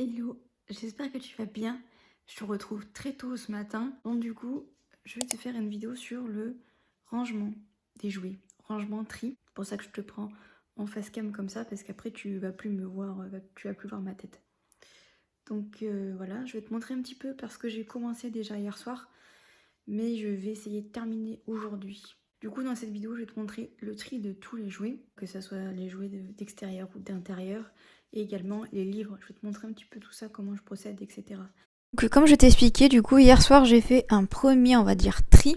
Hello, j'espère que tu vas bien. Je te retrouve très tôt ce matin. Donc du coup, je vais te faire une vidéo sur le rangement des jouets, rangement tri. C'est pour ça que je te prends en face cam comme ça, parce qu'après tu vas plus me voir, tu vas plus voir ma tête. Donc voilà, je vais te montrer un petit peu parce que j'ai commencé déjà hier soir, mais je vais essayer de terminer aujourd'hui. Du coup, dans cette vidéo, je vais te montrer le tri de tous les jouets, que ce soit les jouets d'extérieur ou d'intérieur, et également les livres. Je vais te montrer un petit peu tout ça, comment je procède, etc. Donc, comme je t'ai expliqué, du coup, hier soir, j'ai fait un premier, on va dire, tri.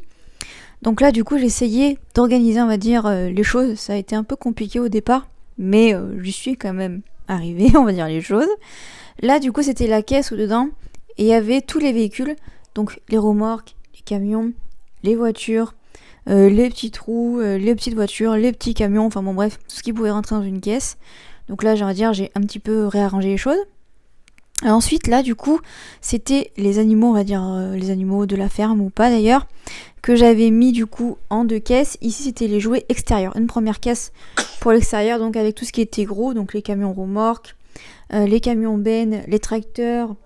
Donc là, du coup, j'ai essayé d'organiser, on va dire, les choses. Ça a été un peu compliqué au départ, mais j'y suis quand même arrivée, on va dire les choses. Là, du coup, c'était la caisse où dedans, et il y avait tous les véhicules, donc les remorques, les camions, les voitures, les petits trous, les petites voitures, les petits camions, enfin bon bref, tout ce qui pouvait rentrer dans une caisse. Donc là, j'ai un petit peu réarrangé les choses. Et ensuite, là, du coup, c'était les animaux, on va dire, les animaux de la ferme ou pas d'ailleurs, que j'avais mis du coup en deux caisses. Ici, c'était les jouets extérieurs. Une première caisse pour l'extérieur, donc avec tout ce qui était gros, donc les camions remorques, les camions bennes, les tracteurs,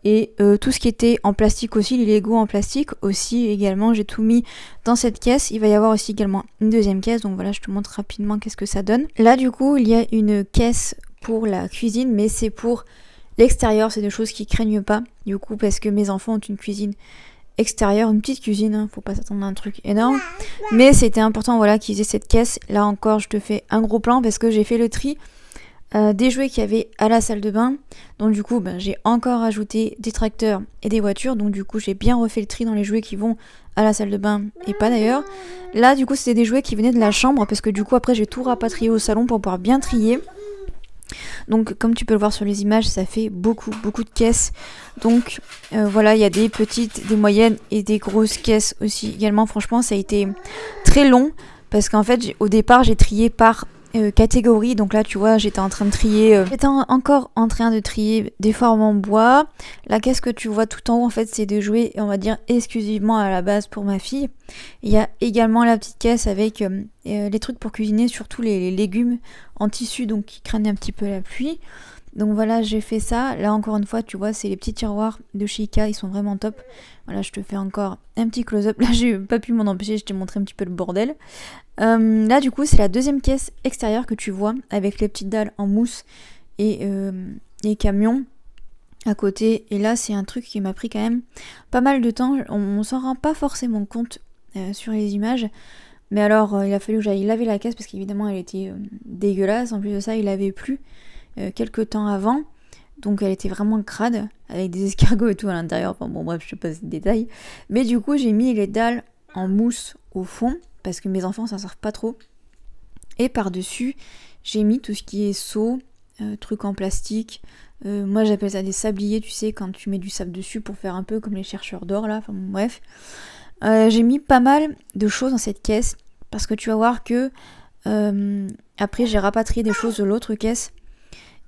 et tout ce qui était en plastique aussi, les Lego en plastique aussi également, j'ai tout mis dans cette caisse. Il va y avoir aussi également une deuxième caisse, donc voilà, je te montre rapidement qu'est-ce que ça donne. Là du coup, il y a une caisse pour la cuisine, mais c'est pour l'extérieur, c'est des choses qui craignent pas, du coup, parce que mes enfants ont une cuisine extérieure, une petite cuisine, hein, faut pas s'attendre à un truc énorme. Mais c'était important, voilà, qu'ils aient cette caisse. Là encore, je te fais un gros plan parce que j'ai fait le tri des jouets qu'il y avait à la salle de bain. Donc du coup, j'ai encore ajouté des tracteurs et des voitures. Donc du coup, j'ai bien refait le tri dans les jouets qui vont à la salle de bain et pas d'ailleurs. Là, du coup, c'était des jouets qui venaient de la chambre parce que du coup, après, j'ai tout rapatrié au salon pour pouvoir bien trier. Donc comme tu peux le voir sur les images, ça fait beaucoup de caisses. Donc voilà, il y a des petites, des moyennes et des grosses caisses aussi également. Franchement, ça a été très long parce qu'en fait, au départ, j'ai trié par catégorie. Donc là, tu vois, j'étais en train de trier, encore en train de trier des formes en bois. La caisse que tu vois tout en haut, en fait, c'est des jouets, on va dire, exclusivement à la base pour ma fille. Il y a également la petite caisse avec les trucs pour cuisiner, surtout les légumes en tissu, donc qui craignent un petit peu la pluie. Donc voilà, j'ai fait ça. Là, encore une fois, tu vois, c'est les petits tiroirs de chez Ikea, ils sont vraiment top. Voilà, je te fais encore un petit close-up. Là, j'ai pas pu m'en empêcher, je t'ai montré un petit peu le bordel. Là, du coup, c'est la deuxième caisse extérieure que tu vois, avec les petites dalles en mousse et les camions à côté. Et là, c'est un truc qui m'a pris quand même pas mal de temps. On s'en rend pas forcément compte sur les images. Mais alors, il a fallu que j'aille laver la caisse parce qu'évidemment, elle était dégueulasse. En plus de ça, il avait plu quelques temps avant. Donc, elle était vraiment crade, avec des escargots et tout à l'intérieur. Enfin bon, bref, je te passe les détails. Mais du coup, j'ai mis les dalles en mousse au fond parce que mes enfants s'en servent pas trop. Et par-dessus, j'ai mis tout ce qui est seau, trucs en plastique. Moi, j'appelle ça des sabliers, tu sais, quand tu mets du sable dessus pour faire un peu comme les chercheurs d'or, là. Enfin bon, bref. J'ai mis pas mal de choses dans cette caisse parce que tu vas voir que après j'ai rapatrié des choses de l'autre caisse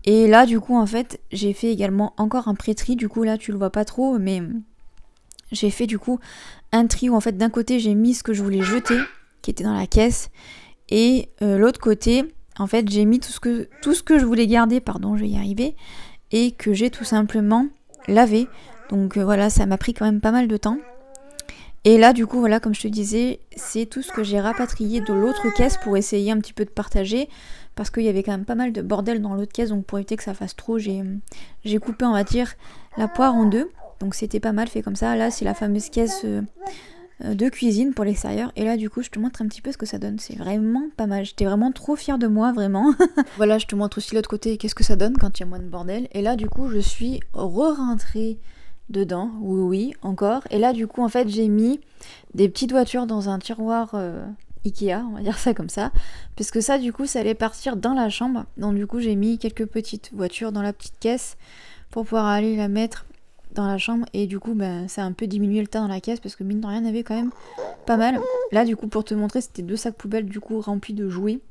et là du coup en fait j'ai fait également encore un pré-tri. Du coup là tu le vois pas trop, mais j'ai fait du coup un tri où en fait d'un côté j'ai mis ce que je voulais jeter qui était dans la caisse et l'autre côté en fait j'ai mis tout ce que je voulais garder, pardon, je vais y arriver, et que j'ai tout simplement lavé. Donc voilà, ça m'a pris quand même pas mal de temps. Et là, du coup, voilà, comme je te disais, c'est tout ce que j'ai rapatrié de l'autre caisse pour essayer un petit peu de partager, parce qu'il y avait quand même pas mal de bordel dans l'autre caisse, donc pour éviter que ça fasse trop, j'ai coupé, on va dire, la poire en deux. Donc c'était pas mal fait comme ça. Là, c'est la fameuse caisse de cuisine pour l'extérieur. Et là, du coup, je te montre un petit peu ce que ça donne. C'est vraiment pas mal. J'étais vraiment trop fière de moi, vraiment. Voilà, je te montre aussi l'autre côté, qu'est-ce que ça donne quand il y a moins de bordel. Et là, du coup, je suis re-rentrée dedans, oui, encore. Et là, du coup, en fait, j'ai mis des petites voitures dans un tiroir Ikea, on va dire ça comme ça, puisque ça, du coup, ça allait partir dans la chambre. Donc, du coup, j'ai mis quelques petites voitures dans la petite caisse pour pouvoir aller la mettre dans la chambre. Et du coup, ça a un peu diminué le tas dans la caisse, parce que mine de rien, il y en avait quand même pas mal. Là, du coup, pour te montrer, c'était 2 sacs poubelles, du coup, remplis de jouets.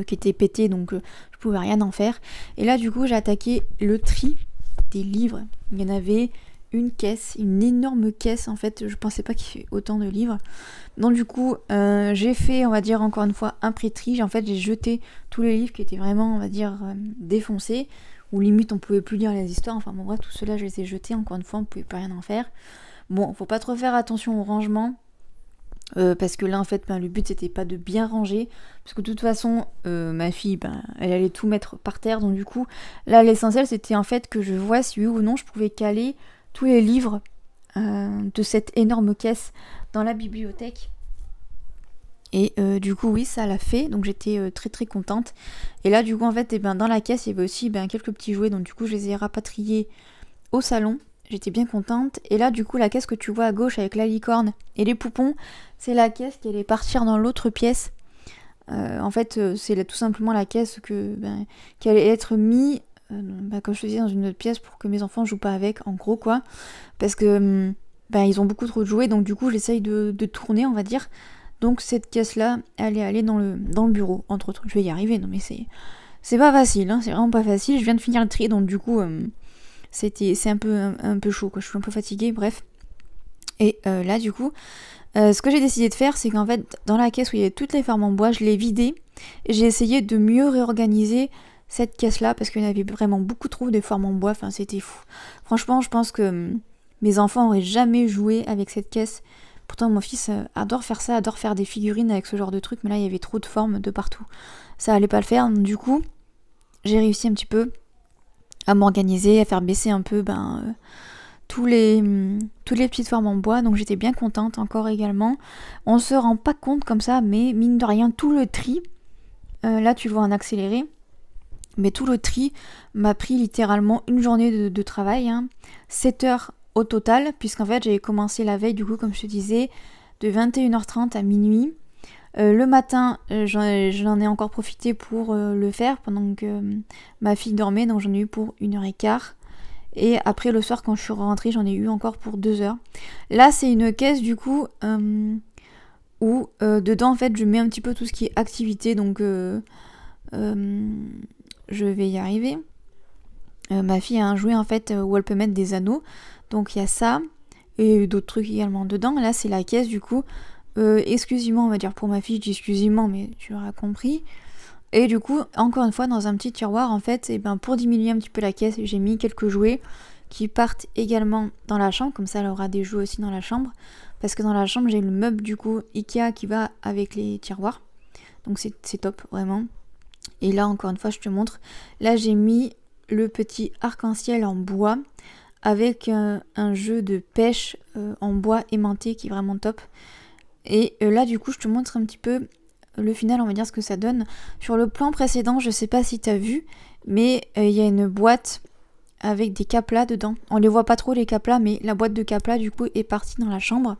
Qui étaient pétés, donc je pouvais rien en faire. Et là, du coup, j'ai attaqué le tri des livres. Il y en avait une caisse, une énorme caisse en fait, je pensais pas qu'il y ait autant de livres. Donc du coup, j'ai fait, on va dire encore une fois, un pré-tri. En fait, j'ai jeté tous les livres qui étaient vraiment, on va dire, défoncés, où limite on pouvait plus lire les histoires. Enfin bon bref, tout cela je les ai jetés, encore une fois on pouvait pas rien en faire. Bon, faut pas trop faire attention au rangement, parce que là en fait le but c'était pas de bien ranger, parce que de toute façon ma fille elle allait tout mettre par terre, donc du coup là l'essentiel c'était en fait que je vois si oui ou non je pouvais caler tous les livres de cette énorme caisse dans la bibliothèque. Et du coup oui ça l'a fait, donc j'étais très très contente. Et là du coup en fait dans la caisse il y avait aussi quelques petits jouets, donc du coup je les ai rapatriés au salon. J'étais bien contente. Et là, du coup, la caisse que tu vois à gauche avec la licorne et les poupons, c'est la caisse qui allait partir dans l'autre pièce. En fait, c'est tout simplement la caisse qui allait être mise, comme je te disais, dans une autre pièce pour que mes enfants jouent pas avec, en gros, quoi. Parce que ils ont beaucoup trop de jouets, donc du coup, j'essaye de tourner, on va dire. Donc, cette caisse-là, elle est allée dans le bureau, entre autres. Je vais y arriver, non mais c'est pas facile, hein, c'est vraiment pas facile. Je viens de finir le tri, donc du coup... c'est un peu chaud, quoi. Je suis un peu fatiguée, bref. Et là, du coup, ce que j'ai décidé de faire, c'est qu'en fait, dans la caisse où il y avait toutes les formes en bois, je l'ai vidée. Et j'ai essayé de mieux réorganiser cette caisse-là, parce qu'il y en avait vraiment beaucoup trop de formes en bois. Enfin, c'était fou. Franchement, je pense que mes enfants auraient jamais joué avec cette caisse. Pourtant, mon fils adore faire ça, adore faire des figurines avec ce genre de truc. Mais là, il y avait trop de formes de partout. Ça allait pas le faire. Donc, du coup, j'ai réussi un petit peu à m'organiser, à faire baisser un peu toutes les petites formes en bois, donc j'étais bien contente encore également. On se rend pas compte comme ça, mais mine de rien, tout le tri, là tu le vois en accéléré, mais tout le tri m'a pris littéralement une journée de travail, 7 heures au total, puisqu'en fait j'avais commencé la veille, du coup comme je te disais, de 21h30 à minuit. Le matin, j'en ai encore profité pour le faire pendant que ma fille dormait, donc j'en ai eu pour 1h15. Et après le soir quand je suis rentrée, j'en ai eu encore pour 2 heures. Là c'est une caisse du coup où dedans en fait je mets un petit peu tout ce qui est activité, donc je vais y arriver. Ma fille a un jouet en fait où elle peut mettre des anneaux, donc il y a ça et d'autres trucs également dedans. Là c'est la caisse du coup exclusivement on va dire pour ma fille, je dis exclusivement mais tu l'auras compris. Et du coup, encore une fois, dans un petit tiroir, en fait, pour diminuer un petit peu la caisse, j'ai mis quelques jouets qui partent également dans la chambre. Comme ça, elle aura des jouets aussi dans la chambre. Parce que dans la chambre, j'ai le meuble, du coup, Ikea qui va avec les tiroirs. Donc c'est top, vraiment. Et là, encore une fois, je te montre. Là, j'ai mis le petit arc-en-ciel en bois avec un jeu de pêche en bois aimanté qui est vraiment top. Et là, du coup, je te montre un petit peu le final, on va dire ce que ça donne. Sur le plan précédent, je sais pas si t'as vu, mais il y a une boîte avec des caplas dedans. On les voit pas trop les caplas, mais la boîte de caplas du coup est partie dans la chambre.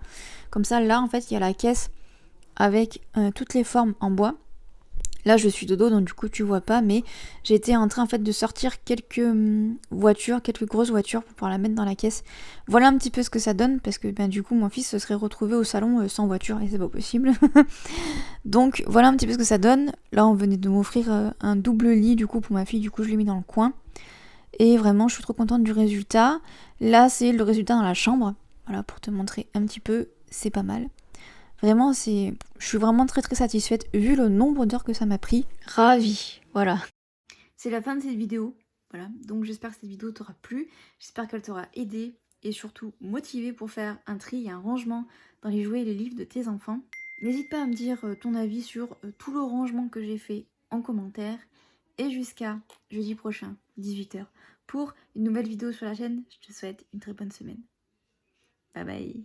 Comme ça, là en fait, il y a la caisse avec toutes les formes en bois. Là, je suis de dos, donc du coup, tu vois pas, mais j'étais en train en fait de sortir quelques voitures, quelques grosses voitures pour pouvoir la mettre dans la caisse. Voilà un petit peu ce que ça donne, parce que du coup, mon fils se serait retrouvé au salon sans voiture, et c'est pas possible. Donc, voilà un petit peu ce que ça donne. Là, on venait de m'offrir un double lit, du coup, pour ma fille, du coup, je l'ai mis dans le coin. Et vraiment, je suis trop contente du résultat. Là, c'est le résultat dans la chambre. Voilà, pour te montrer un petit peu, c'est pas mal. Vraiment, je suis vraiment très très satisfaite vu le nombre d'heures que ça m'a pris. Ravie, voilà. C'est la fin de cette vidéo. Voilà, donc j'espère que cette vidéo t'aura plu. J'espère qu'elle t'aura aidé et surtout motivé pour faire un tri et un rangement dans les jouets et les livres de tes enfants. N'hésite pas à me dire ton avis sur tout le rangement que j'ai fait en commentaire. Et jusqu'à jeudi prochain, 18h, pour une nouvelle vidéo sur la chaîne. Je te souhaite une très bonne semaine. Bye bye.